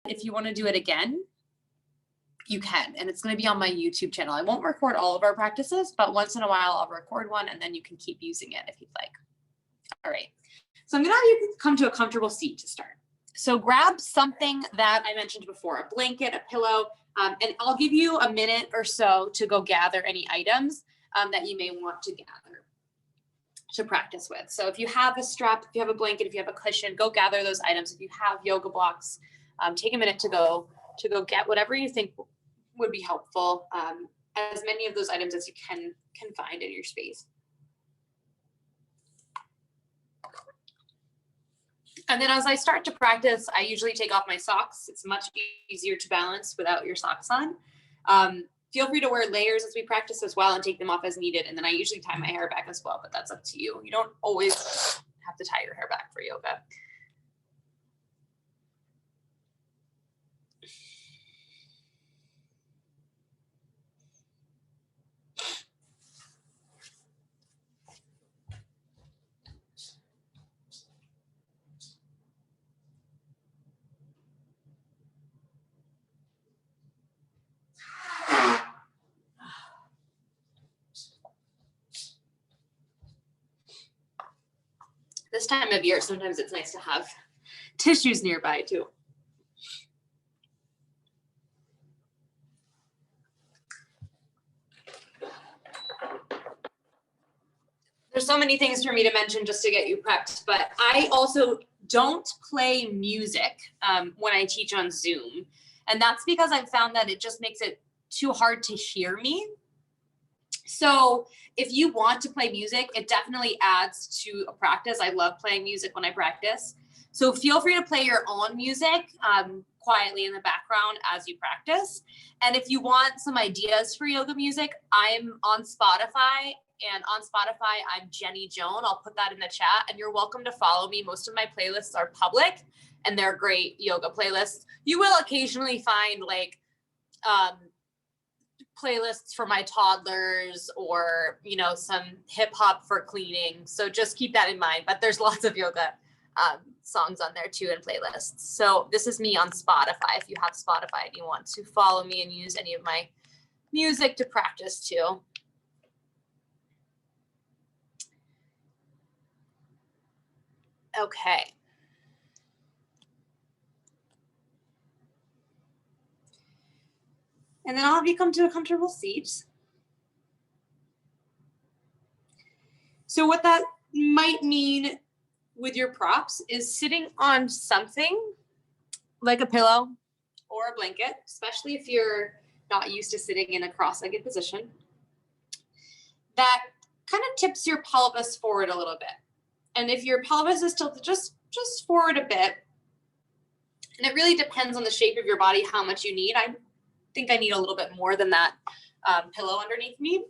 if you want to do it again, you can, and it's going to be on my YouTube channel. I won't record all of our practices, but once in a while I'll record one and then you can keep using it if you'd like. All right. So I'm going to have you come to a comfortable seat to start. So grab something that I mentioned before, a blanket, a pillow, and I'll give you a minute or so to go gather any items that you may want to gather to practice with. So if you have a strap, if you have a blanket, if you have a cushion, go gather those items. If you have yoga blocks, take a minute to go get whatever you think would be helpful, as many of those items as you can find in your space. And then as I start to practice, I usually take off my socks. It's much easier to balance without your socks on. Feel free to wear layers as we practice as well and take them off as needed. And then I usually tie my hair back as well, but that's up to you. You don't always have to tie your hair back for yoga. This time of year, sometimes it's nice to have tissues nearby too. There's so many things for me to mention just to get you prepped, but I also don't play music when I teach on Zoom. And that's because I've found that it just makes it too hard to hear me. So if you want to play music, it definitely adds to a practice. I love playing music when I practice. So feel free to play your own music quietly in the background as you practice. And if you want some ideas for yoga music, I'm on Spotify. And on Spotify, I'm Jennie Joan. I'll put that in the chat and you're welcome to follow me. Most of my playlists are public and they're great yoga playlists. You will occasionally find like playlists for my toddlers or, you know, some hip hop for cleaning. So just keep that in mind, but there's lots of yoga songs on there too and playlists. So this is me on Spotify. If you have Spotify and you want to follow me and use any of my music to practice too. Okay. And then I'll have you come to a comfortable seat. So what that might mean with your props is sitting on something like a pillow or a blanket, especially if you're not used to sitting in a cross-legged position, that kind of tips your pelvis forward a little bit. And if your pelvis is tilted just forward a bit, and it really depends on the shape of your body, how much you need. I think I need a little bit more than that pillow underneath me.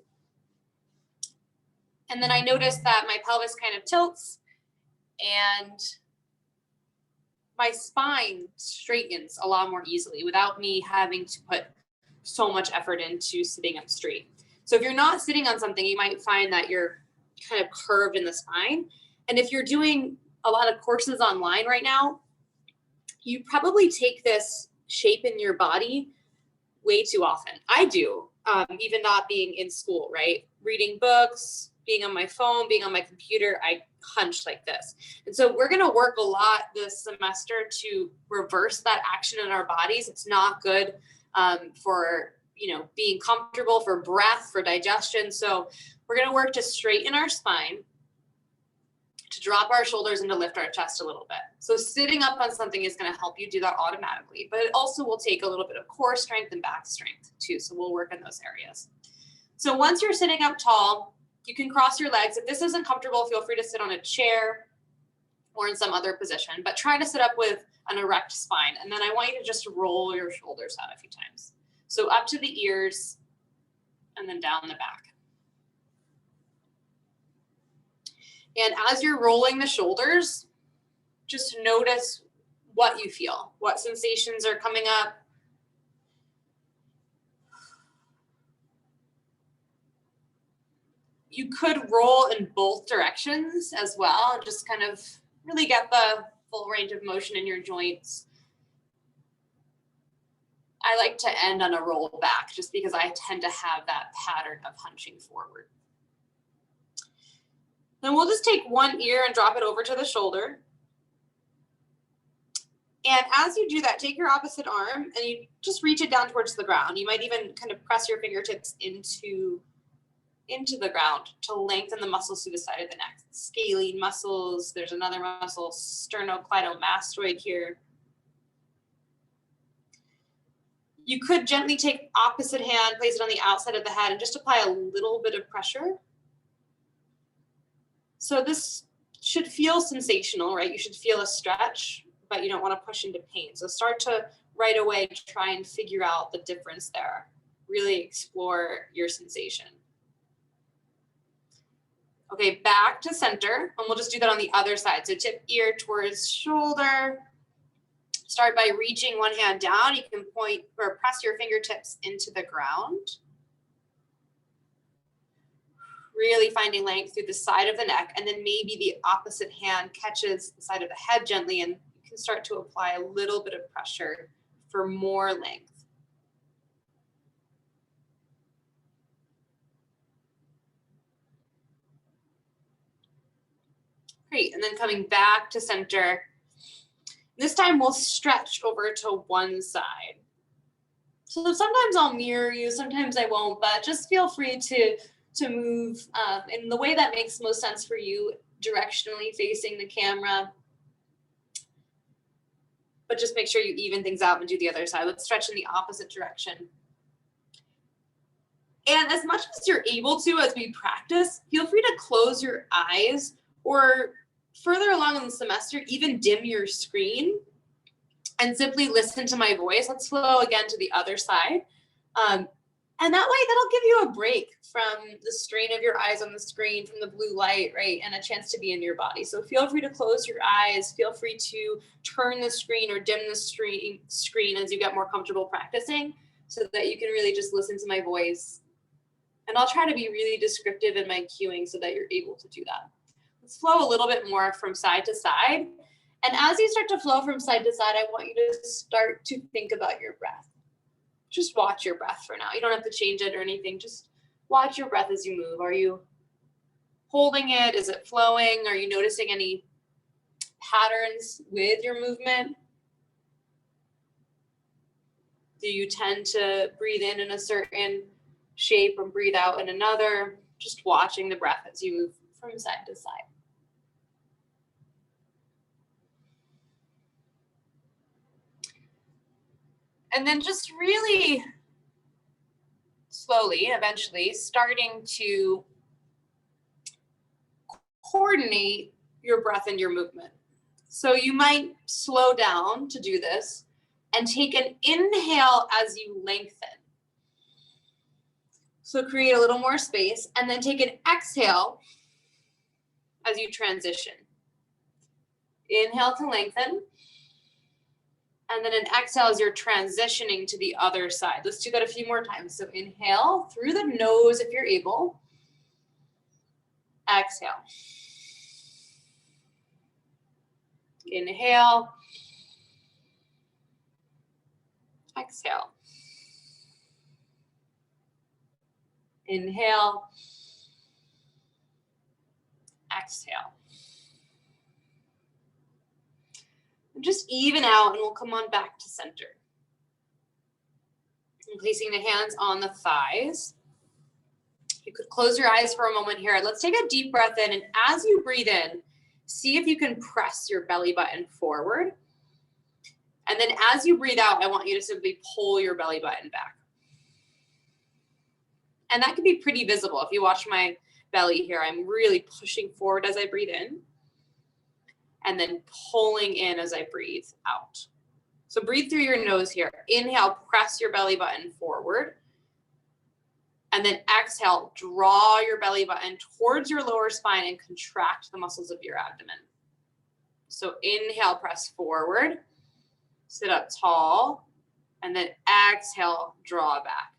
And then I notice that my pelvis kind of tilts and my spine straightens a lot more easily without me having to put so much effort into sitting up straight. So if you're not sitting on something, you might find that you're kind of curved in the spine. And if you're doing a lot of courses online right now, you probably take this shape in your body way too often. I do, even not being in school, right? Reading books, being on my phone, being on my computer, I hunch like this. And so we're going to work a lot this semester to reverse that action in our bodies. It's not good for, you know, being comfortable, for breath, for digestion. So we're going to work to straighten our spine, to drop our shoulders and to lift our chest a little bit. So sitting up on something is going to help you do that automatically, but it also will take a little bit of core strength and back strength too. So we'll work in those areas. So once you're sitting up tall, you can cross your legs. If this isn't comfortable, feel free to sit on a chair or in some other position, but try to sit up with an erect spine. And then I want you to just roll your shoulders out a few times. So up to the ears and then down the back. And as you're rolling the shoulders, just notice what you feel, what sensations are coming up. You could roll in both directions as well, and just kind of really get the full range of motion in your joints. I like to end on a roll back just because I tend to have that pattern of hunching forward. Then we'll just take one ear and drop it over to the shoulder. And as you do that, take your opposite arm and you just reach it down towards the ground. You might even kind of press your fingertips into the ground to lengthen the muscles to the side of the neck. Scalene muscles, there's another muscle, sternocleidomastoid here. You could gently take opposite hand, place it on the outside of the head, and just apply a little bit of pressure. So this should feel sensational, right? You should feel a stretch, but you don't want to push into pain. So start to right away try and figure out the difference there. Really explore your sensation. Okay, back to center, and we'll just do that on the other side. So tip ear towards shoulder. Start by reaching one hand down. You can point or press your fingertips into the ground. Really finding length through the side of the neck, and then maybe the opposite hand catches the side of the head gently, and you can start to apply a little bit of pressure for more length. Great, and then coming back to center. This time we'll stretch over to one side. So sometimes I'll mirror you, sometimes I won't, but just feel free to move in the way that makes most sense for you, directionally facing the camera. But just make sure you even things out and do the other side. Let's stretch in the opposite direction. And as much as you're able to, as we practice, feel free to close your eyes, or further along in the semester, even dim your screen and simply listen to my voice. Let's flow again to the other side. And that way, that'll give you a break from the strain of your eyes on the screen, from the blue light, right? And a chance to be in your body. So feel free to close your eyes. Feel free to turn the screen or dim the screen as you get more comfortable practicing, so that you can really just listen to my voice. And I'll try to be really descriptive in my cueing so that you're able to do that. Let's flow a little bit more from side to side. And as you start to flow from side to side, I want you to start to think about your breath. Just watch your breath for now. You don't have to change it or anything. Just watch your breath as you move. Are you holding it? Is it flowing? Are you noticing any patterns with your movement? Do you tend to breathe in a certain shape and breathe out in another? Just watching the breath as you move from side to side. And then just really slowly, eventually, starting to coordinate your breath and your movement. So you might slow down to do this and take an inhale as you lengthen. So create a little more space, and then take an exhale as you transition. Inhale to lengthen. And then an exhale as you're transitioning to the other side. Let's do that a few more times. So inhale through the nose if you're able. Exhale. Inhale. Exhale. Inhale. Exhale. Just even out, and we'll come on back to center. And placing the hands on the thighs. You could close your eyes for a moment here. Let's take a deep breath in, and as you breathe in, see if you can press your belly button forward. And then as you breathe out, I want you to simply pull your belly button back. And that can be pretty visible. If you watch my belly here, I'm really pushing forward as I breathe in, and then pulling in as I breathe out. So breathe through your nose here. Inhale, press your belly button forward. And then exhale, draw your belly button towards your lower spine and contract the muscles of your abdomen. So inhale, press forward, sit up tall, and then exhale, draw back.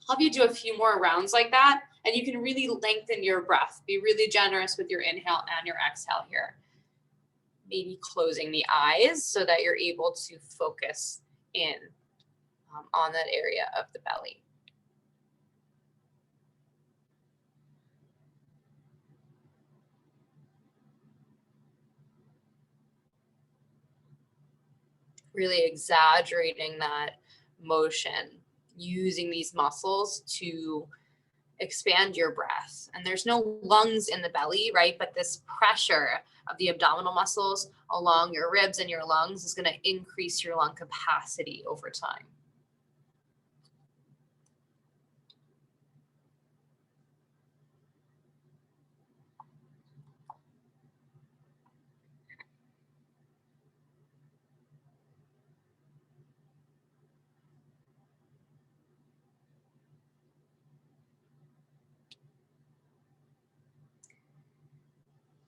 I'll have you do a few more rounds like that, and you can really lengthen your breath. Be really generous with your inhale and your exhale here. Maybe closing the eyes so that you're able to focus in on that area of the belly. Really exaggerating that motion, using these muscles to expand your breath. And there's no lungs in the belly, right? But this pressure of the abdominal muscles along your ribs and your lungs is going to increase your lung capacity over time.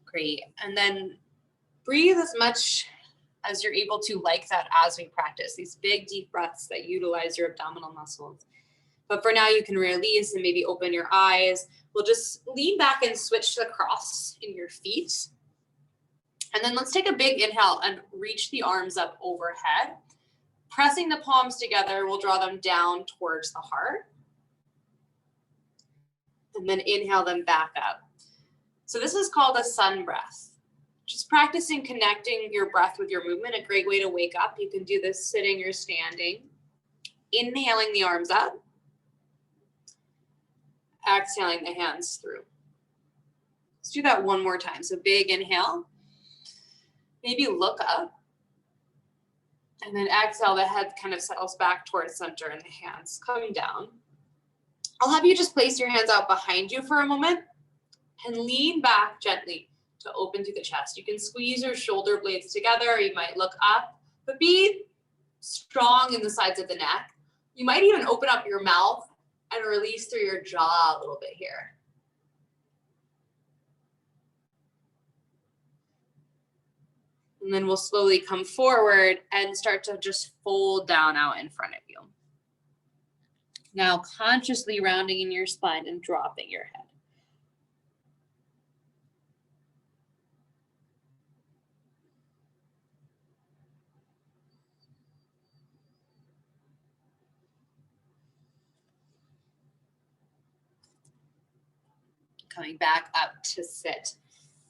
Great. And then breathe as much as you're able to like that as we practice these big deep breaths that utilize your abdominal muscles. But for now, you can release and maybe open your eyes. We'll just lean back and switch to the cross in your feet. And then let's take a big inhale and reach the arms up overhead. Pressing the palms together, we'll draw them down towards the heart. And then inhale them back up. So this is called a sun breath. Just practicing connecting your breath with your movement, a great way to wake up. You can do this sitting or standing. Inhaling the arms up. Exhaling the hands through. Let's do that one more time. So big inhale. Maybe look up. And then exhale, the head kind of settles back towards center and the hands coming down. I'll have you just place your hands out behind you for a moment and lean back gently to open through the chest. You can squeeze your shoulder blades together, or you might look up, but be strong in the sides of the neck. You might even open up your mouth and release through your jaw a little bit here. And then we'll slowly come forward and start to just fold down out in front of you. Now consciously rounding in your spine and dropping your head. Coming back up to sit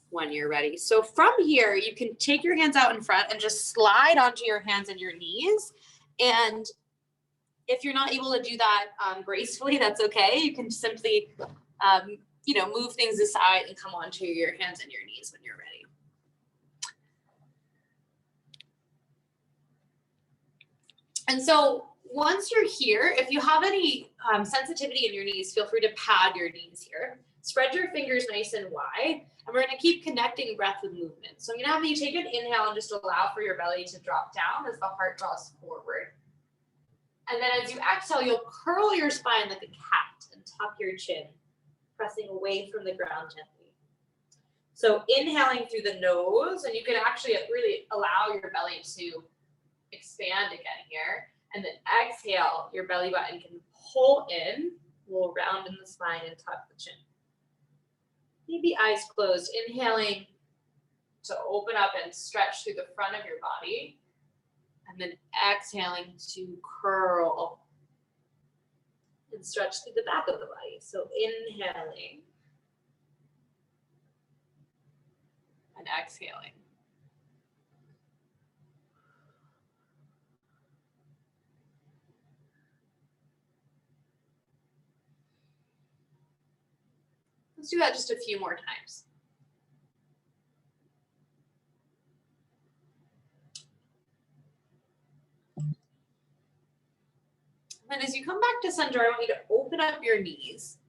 when you're ready. So from here, you can take your hands out in front and just slide onto your hands and your knees. And if you're not able to do that gracefully, that's okay. You can simply, move things aside and come onto your hands and your knees when you're ready. And so once you're here, if you have any sensitivity in your knees, feel free to pad your knees here. Spread your fingers nice and wide, and we're gonna keep connecting breath with movement. So I'm gonna have you take an inhale and just allow for your belly to drop down as the heart draws forward. And then as you exhale, you'll curl your spine like a cat and tuck your chin, pressing away from the ground gently. So inhaling through the nose, and you can actually really allow your belly to expand again here. And then exhale, your belly button can pull in. We'll round in the spine and tuck the chin. Maybe eyes closed, inhaling to open up and stretch through the front of your body. And then exhaling to curl and stretch through the back of the body. So inhaling and exhaling. Let's do that just a few more times. And as you come back to center, I want you to open up your knees,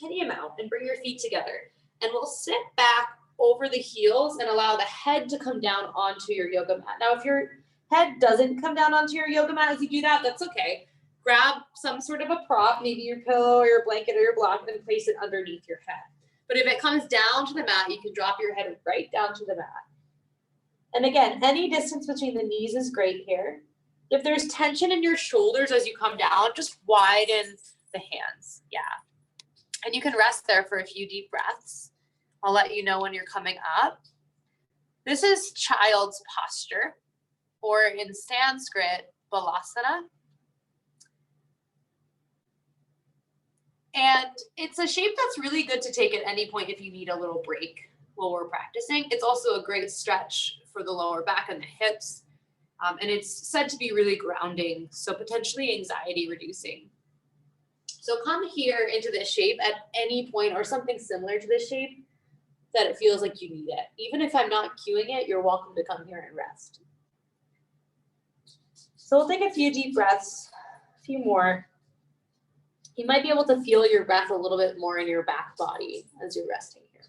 any amount, and bring your feet together. And we'll sit back over the heels and allow the head to come down onto your yoga mat. Now, if your head doesn't come down onto your yoga mat as you do that, that's okay. Grab some sort of a prop, maybe your pillow or your blanket or your block, and place it underneath your head. But if it comes down to the mat, you can drop your head right down to the mat. And again, any distance between the knees is great here. If there's tension in your shoulders as you come down, just widen the hands. Yeah. And you can rest there for a few deep breaths. I'll let you know when you're coming up. This is child's posture, or in Sanskrit, balasana. And it's a shape that's really good to take at any point if you need a little break while we're practicing. It's also a great stretch for the lower back and the hips. And it's said to be really grounding, so potentially anxiety reducing. So come here into this shape at any point or something similar to this shape that it feels like you need it. Even if I'm not cueing it, you're welcome to come here and rest. So we'll take a few deep breaths, a few more. You might be able to feel your breath a little bit more in your back body as you're resting here.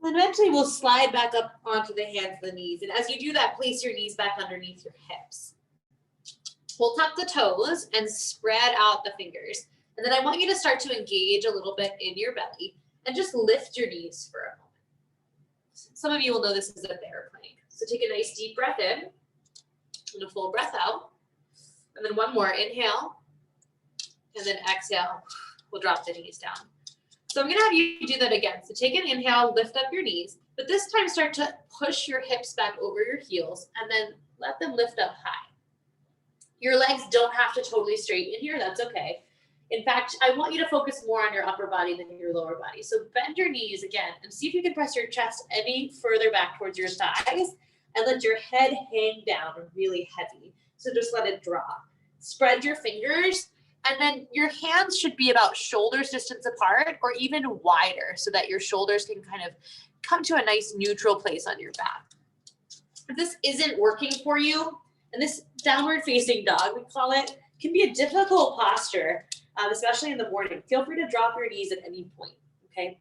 And eventually we'll slide back up onto the hands and the knees. And as you do that, place your knees back underneath your hips. We'll tuck the toes and spread out the fingers. And then I want you to start to engage a little bit in your belly and just lift your knees for a moment. Some of you will know this is a bear plank. So take a nice deep breath in and a full breath out. And then one more, inhale, and then exhale. We'll drop the knees down. So I'm gonna have you do that again. So take an inhale, lift up your knees, but this time start to push your hips back over your heels and then let them lift up high. Your legs don't have to totally straighten here, that's okay. In fact, I want you to focus more on your upper body than your lower body. So bend your knees again and see if you can press your chest any further back towards your thighs and let your head hang down really heavy. So just let it drop. Spread your fingers. And then your hands should be about shoulders distance apart or even wider so that your shoulders can kind of come to a nice neutral place on your back. If this isn't working for you, and this downward facing dog, we call it, can be a difficult posture, especially in the morning. Feel free to drop your knees at any point, okay?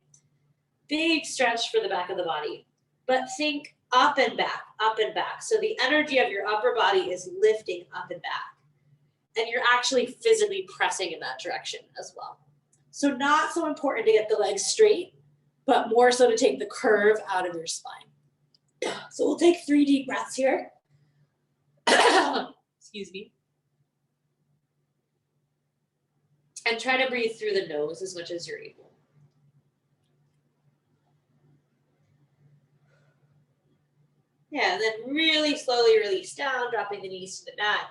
Big stretch for the back of the body, but think up and back, up and back. So the energy of your upper body is lifting up and back. And you're actually physically pressing in that direction as well. So not so important to get the legs straight, but more so to take the curve out of your spine. So we'll take 3 deep breaths here. Excuse me. And try to breathe through the nose as much as you're able. Yeah, and then really slowly release down, dropping the knees to the mat.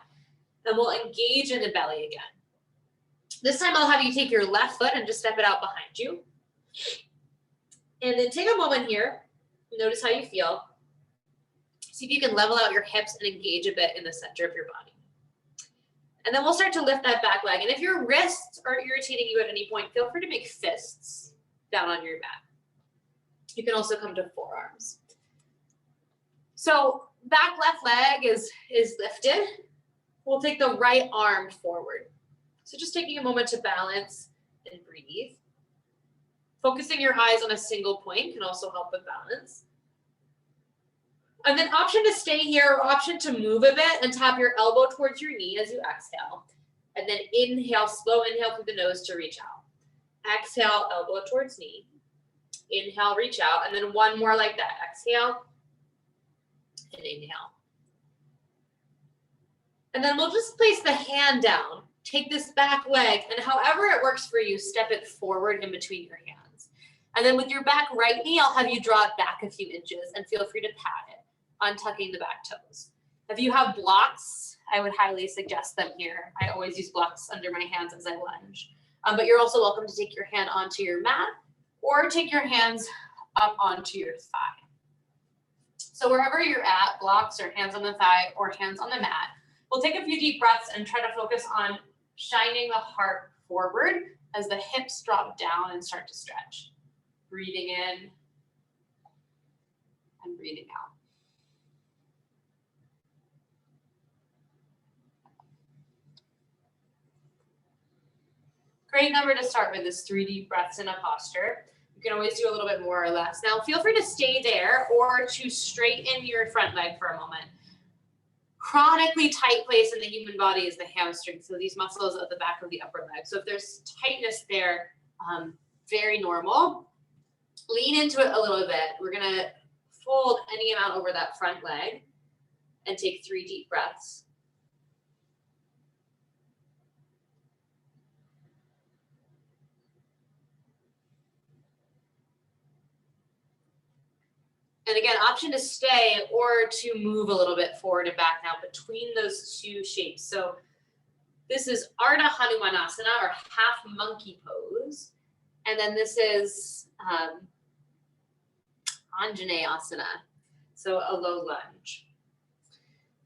And we'll engage in the belly again. This time I'll have you take your left foot and just step it out behind you. And then take a moment here. Notice how you feel. See if you can level out your hips and engage a bit in the center of your body. And then we'll start to lift that back leg. And if your wrists are irritating you at any point, feel free to make fists down on your back. You can also come to forearms. So back left leg is lifted. We'll take the right arm forward. So just taking a moment to balance and breathe. Focusing your eyes on a single point can also help with balance. And then option to stay here or option to move a bit and tap your elbow towards your knee as you exhale. And then inhale, slow inhale through the nose to reach out. Exhale, elbow towards knee. Inhale, reach out. And then one more like that. Exhale and inhale. And then we'll just place the hand down. Take this back leg, and however it works for you, step it forward in between your hands. And then with your back right knee, I'll have you draw it back a few inches and feel free to pat it, untucking the back toes. If you have blocks, I would highly suggest them here. I always use blocks under my hands as I lunge. But you're also welcome to take your hand onto your mat or take your hands up onto your thigh. So wherever you're at, blocks or hands on the thigh or hands on the mat, we'll take a few deep breaths and try to focus on shining the heart forward as the hips drop down and start to stretch. Breathing in and breathing out. Great number to start with is 3 deep breaths in a posture. You can always do a little bit more or less. Now feel free to stay there or to straighten your front leg for a moment. Chronically tight place in the human body is the hamstring. So these muscles at the back of the upper leg. So if there's tightness there, very normal. Lean into it a little bit. We're gonna fold any amount over that front leg and take 3 deep breaths. And again, option to stay or to move a little bit forward and back now between those two shapes. So this is Ardha Hanumanasana, or half monkey pose. And then this is Anjaneyasana, so a low lunge.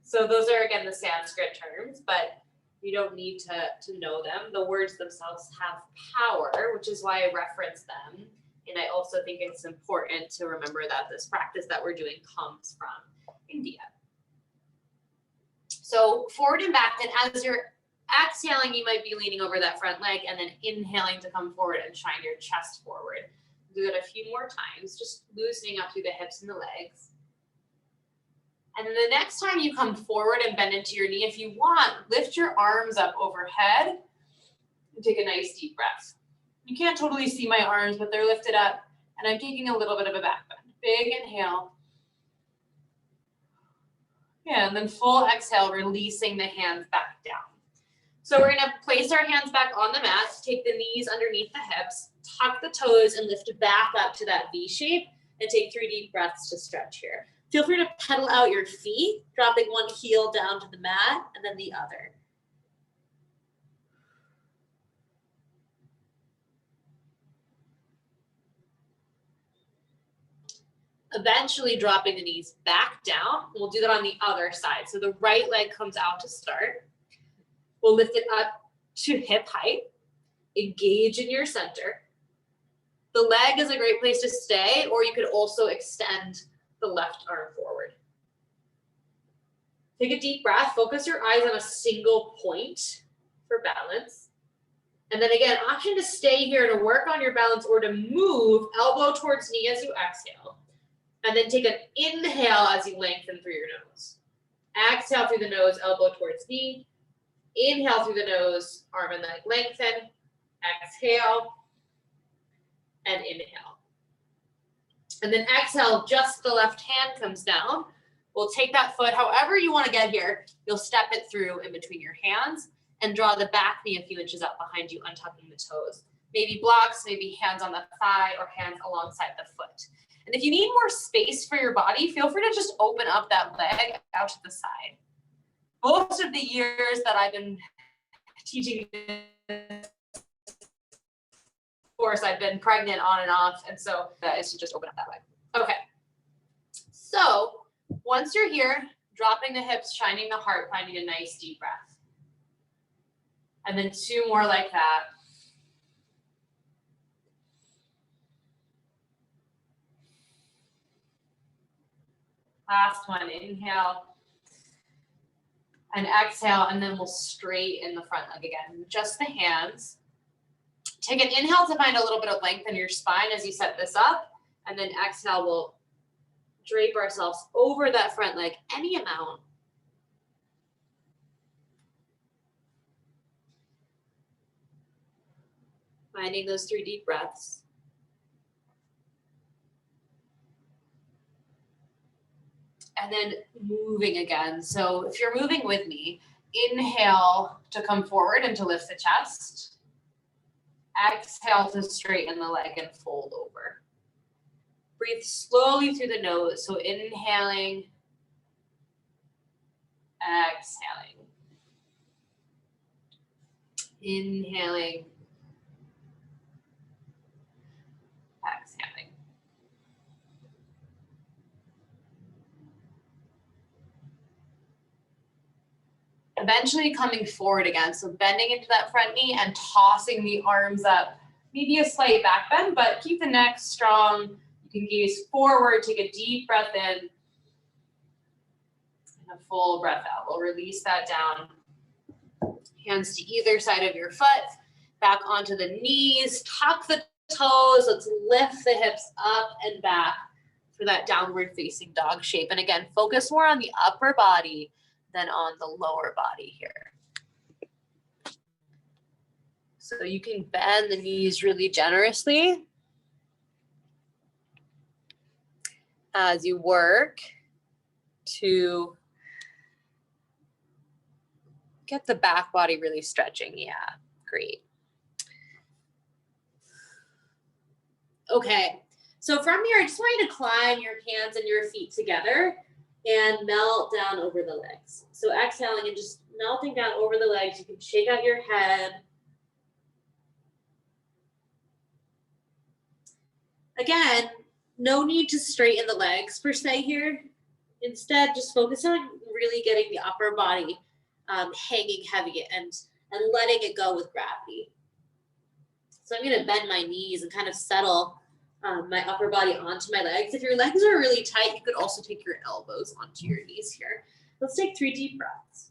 So those are, again, the Sanskrit terms, but you don't need to know them. The words themselves have power, which is why I reference them. And I also think it's important to remember that this practice that we're doing comes from India. So forward and back, and as you're exhaling, you might be leaning over that front leg and then inhaling to come forward and shine your chest forward. Do that a few more times, just loosening up through the hips and the legs. And then the next time you come forward and bend into your knee, if you want, lift your arms up overhead and take a nice deep breath. You can't totally see my arms, but they're lifted up, and I'm taking a little bit of a back bend. Big inhale. Yeah, and then full exhale, releasing the hands back down. So we're gonna place our hands back on the mat, take the knees underneath the hips, tuck the toes, and lift back up to that V shape, and take 3 deep breaths to stretch here. Feel free to pedal out your feet, dropping one heel down to the mat, and then the other. Eventually dropping the knees back down. We'll do that on the other side. So the right leg comes out to start. We'll lift it up to hip height. Engage in your center. The leg is a great place to stay, or you could also extend the left arm forward. Take a deep breath. Focus your eyes on a single point for balance. And then again, option to stay here to work on your balance or to move elbow towards knee as you exhale. And then take an inhale as you lengthen through your nose. Exhale through the nose, elbow towards knee. Inhale through the nose, arm and leg lengthen. Exhale and inhale. And then exhale, just the left hand comes down. We'll take that foot however you want to get here. You'll step it through in between your hands and draw the back knee a few inches up behind you, untucking the toes. Maybe blocks, maybe hands on the thigh or hands alongside the foot. And if you need more space for your body, feel free to just open up that leg out to the side. Most of the years that I've been teaching this course, I've been pregnant on and off, and so that is to just open up that leg. Okay, so once you're here, dropping the hips, shining the heart, finding a nice deep breath. And then 2 more like that. Last one, inhale and exhale, and then we'll straighten the front leg again. Just the hands. Take an inhale to find a little bit of length in your spine as you set this up, and then exhale, we'll drape ourselves over that front leg any amount. Finding those 3 deep breaths. And then moving again. So if you're moving with me, inhale to come forward and to lift the chest. Exhale to straighten the leg and fold over. Breathe slowly through the nose. So inhaling, exhaling. Inhaling, exhaling. Eventually coming forward again. So bending into that front knee and tossing the arms up. Maybe a slight back bend, but keep the neck strong. You can gaze forward, take a deep breath in, and a full breath out. We'll release that down. Hands to either side of your foot, back onto the knees, tuck the toes. Let's lift the hips up and back for that downward facing dog shape. And again, focus more on the upper body than on the lower body here. So you can bend the knees really generously as you work to get the back body really stretching. Yeah, great. Okay, So from here, I just want you to climb your hands and your feet together and melt down over the legs. So exhaling and just melting down over the legs. You can shake out your head. Again, no need to straighten the legs per se here. Instead, just focus on really getting the upper body hanging heavy and letting it go with gravity. So I'm gonna bend my knees and kind of settle my upper body onto my legs. If your legs are really tight, you could also take your elbows onto your knees here. Let's take 3 deep breaths.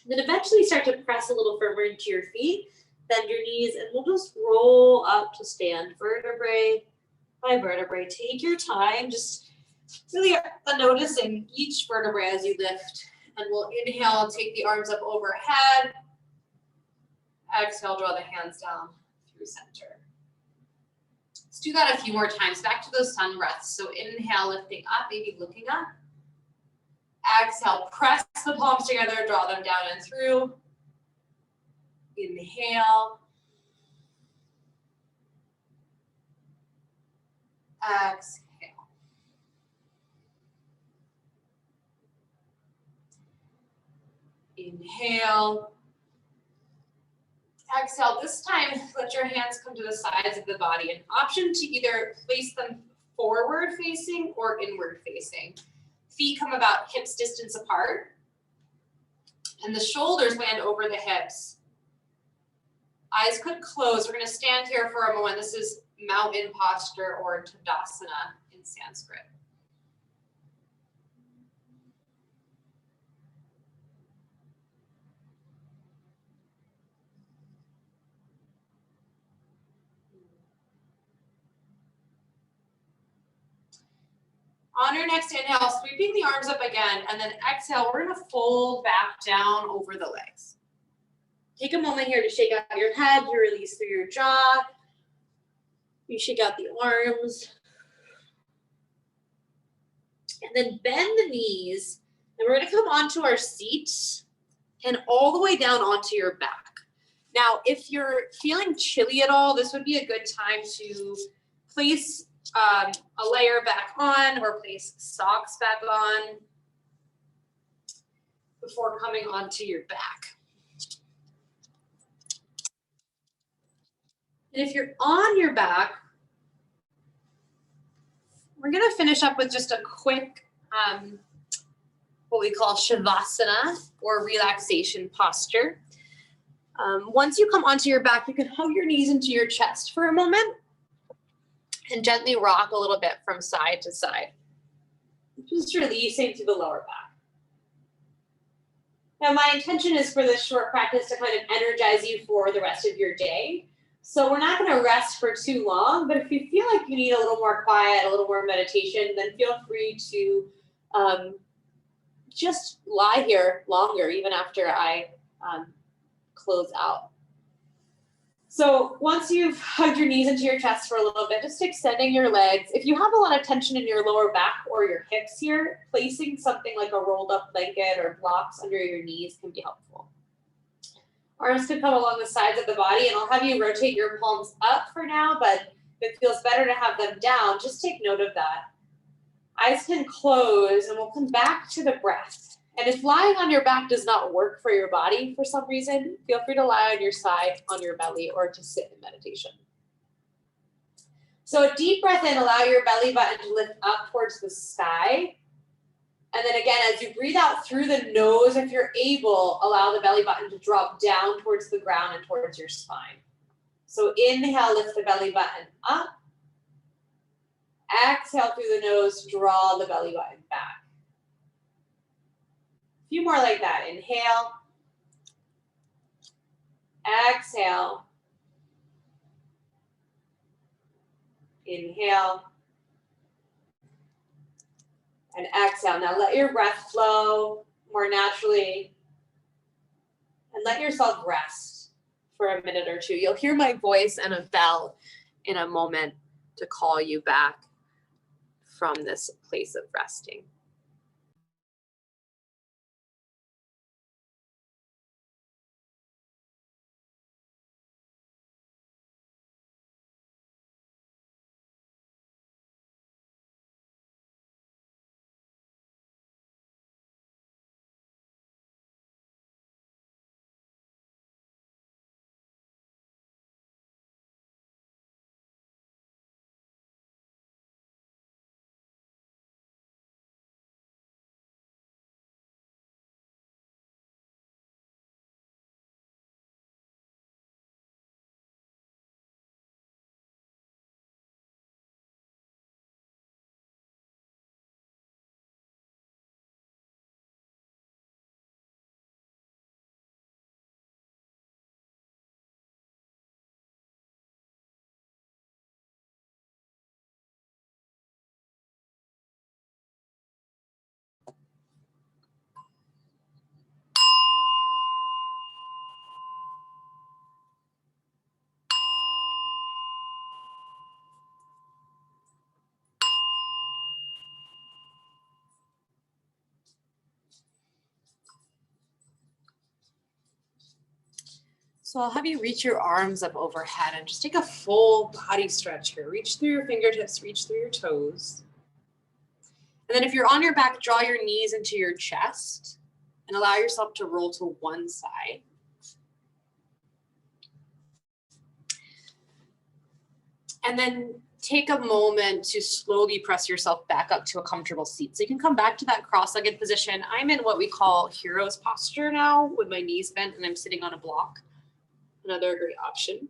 Then eventually start to press a little firmer into your feet, bend your knees, and we'll just roll up to stand vertebrae by vertebrae. Take your time, just really noticing each vertebrae as you lift. And we'll inhale and take the arms up overhead. Exhale, draw the hands down through center. Let's do that a few more times. Back to those sun breaths. So inhale, lifting up, maybe looking up. Exhale, press the palms together, draw them down and through. Inhale. Exhale. Inhale. Exhale. This time, let your hands come to the sides of the body. An option to either place them forward facing or inward facing. Feet come about hips distance apart. And the shoulders land over the hips. Eyes could close. We're going to stand here for a moment. This is mountain posture or Tadasana in Sanskrit. On your next inhale, sweeping the arms up again, and then exhale, we're going to fold back down over the legs. Take a moment here to shake out your head, you release through your jaw. You shake out the arms. And then bend the knees, and we're going to come onto our seat and all the way down onto your back. Now, if you're feeling chilly at all, this would be a good time to place a layer back on or place socks back on before coming onto your back. And if you're on your back, we're going to finish up with just a quick, what we call Shavasana or relaxation posture. Once you come onto your back, you can hug your knees into your chest for a moment and gently rock a little bit from side to side. Just releasing to the lower back. Now, my intention is for this short practice to kind of energize you for the rest of your day. So we're not going to rest for too long, but if you feel like you need a little more quiet, a little more meditation, then feel free to just lie here longer, even after I close out. So once you've hugged your knees into your chest for a little bit, just extending your legs. If you have a lot of tension in your lower back or your hips here, placing something like a rolled up blanket or blocks under your knees can be helpful. Arms can come along the sides of the body, and I'll have you rotate your palms up for now, but if it feels better to have them down, just take note of that. Eyes can close, and we'll come back to the breath. And if lying on your back does not work for your body for some reason, feel free to lie on your side, on your belly, or to sit in meditation. So a deep breath in, allow your belly button to lift up towards the sky. And then again, as you breathe out through the nose, if you're able, allow the belly button to drop down towards the ground and towards your spine. So inhale, lift the belly button up. Exhale through the nose, draw the belly button back. A few more like that. Inhale. Exhale. Inhale. And exhale. Now let your breath flow more naturally. And let yourself rest for a minute or two. You'll hear my voice and a bell in a moment to call you back from this place of resting. So I'll have you reach your arms up overhead and just take a full body stretch here. Reach through your fingertips, reach through your toes. And then if you're on your back, draw your knees into your chest and allow yourself to roll to one side. And then take a moment to slowly press yourself back up to a comfortable seat. So you can come back to that cross-legged position. I'm in what we call hero's posture now with my knees bent and I'm sitting on a block. Another great option.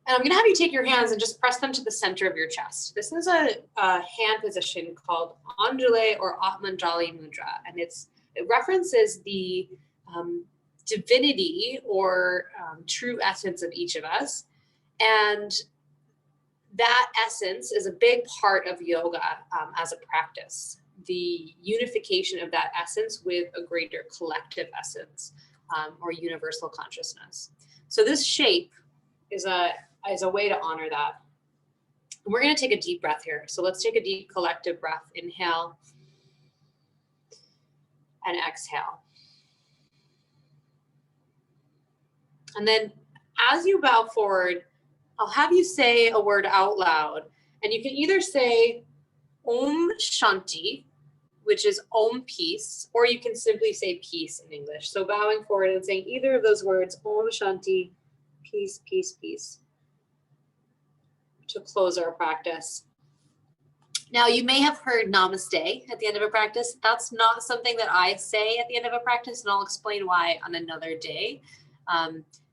And I'm gonna have you take your hands and just press them to the center of your chest. This is a hand position called Anjali or Atmanjali Mudra. And it references the divinity or true essence of each of us. And that essence is a big part of yoga as a practice. The unification of that essence with a greater collective essence or universal consciousness. So this shape is a way to honor that. And we're going to take a deep breath here. So let's take a deep collective breath. Inhale and exhale. And then as you bow forward, I'll have you say a word out loud. And you can either say Om Shanti, which is Om peace, or you can simply say peace in English. So bowing forward and saying either of those words, Om Shanti, peace, peace, peace, to close our practice. Now, you may have heard namaste at the end of a practice. That's not something that I say at the end of a practice, and I'll explain why on another day.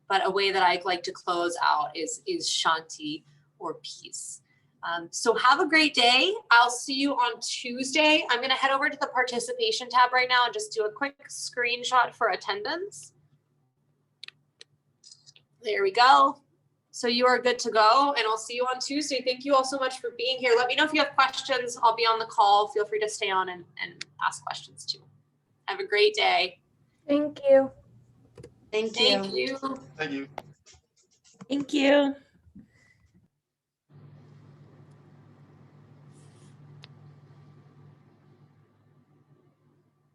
But a way that I like to close out is Shanti or peace. So have a great day. I'll see you on Tuesday. I'm going to head over to the participation tab right now and just do a quick screenshot for attendance. There we go. So you are good to go, and I'll see you on Tuesday. Thank you all so much for being here. Let me know if you have questions. I'll be on the call. Feel free to stay on and ask questions too. Have a great day. Thank you. Thank you. Thank you. Thank you.